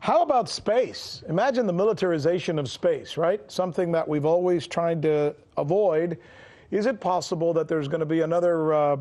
How about space? Imagine the militarization of space, right? Something that we've always tried to avoid. Is it possible that there's going to be another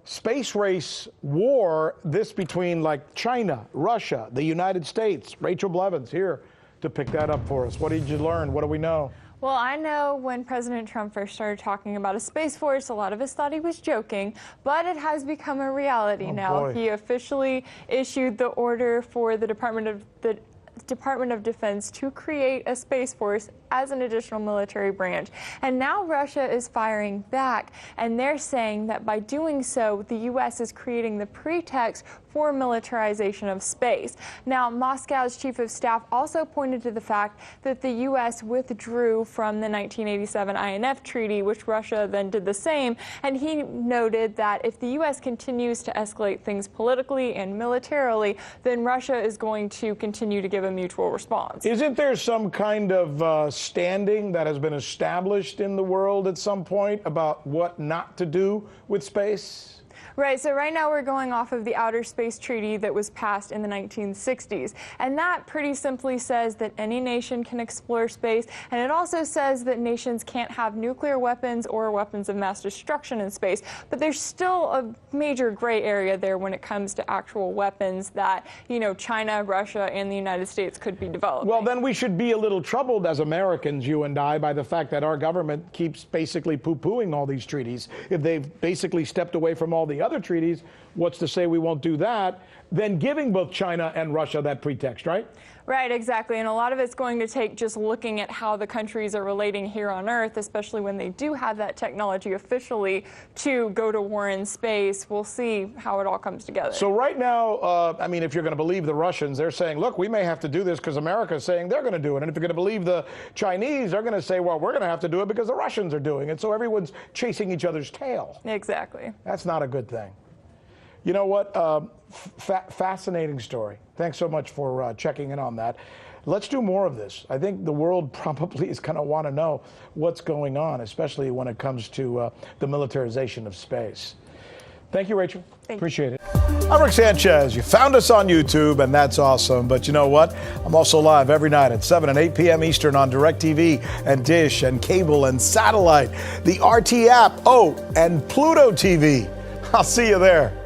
space race war, this between like China, Russia, the United States? Rachel Blevins here to pick that up for us. What did you learn? What do we know? Well, I know when President Trump first started talking about a space force, a lot of us thought he was joking, but it has become a reality now. Boy. He officially issued the order for the Department of Defense to create a space force as an additional military branch. And now Russia is firing back, and they're saying that by doing so, the U.S. is creating the pretext for militarization of space. Now, Moscow's chief of staff also pointed to the fact that the U.S. withdrew from the 1987 INF treaty, which Russia then did the same, and he noted that if the U.S. continues to escalate things politically and militarily, then Russia is going to continue to give a mutual response. Isn't there some kind of standing that has been established in the world at some point about what not to do with space? Right, so right now we're going off of the Outer Space Treaty that was passed in the 1960s. And that pretty simply says that any nation can explore space, and it also says that nations can't have nuclear weapons or weapons of mass destruction in space. But there's still a major gray area there when it comes to actual weapons that, you know, China, Russia, and the United States could be developing. Well, then we should be a little troubled as Americans, you and I, by the fact that our government keeps basically poo-pooing all these treaties. If they've basically stepped away from all the other treaties, what's to say we won't do that? Then giving both China and Russia that pretext, right? Right, exactly. And a lot of it's going to take just looking at how the countries are relating here on Earth, especially when they do have that technology officially to go to war in space. We'll see how it all comes together. So right now, I mean, if you're going to believe the Russians, they're saying, look, we may have to do this because America's saying they're going to do it. And if you're going to believe the Chinese, they're going to say, well, we're going to have to do it because the Russians are doing it. So everyone's chasing each other's tail. Exactly. That's not a good thing. You know what? Fascinating story. Thanks so much for checking in on that. Let's do more of this. I think the world probably is going to want to know what's going on, especially when it comes to the militarization of space. Thank you, Rachel. Appreciate it. I'm Rick Sanchez. You found us on YouTube, and that's awesome. But you know what? I'm also live every night at 7 and 8 p.m. Eastern on DirecTV and Dish and cable and satellite, the RT app, and Pluto TV. I'll see you there.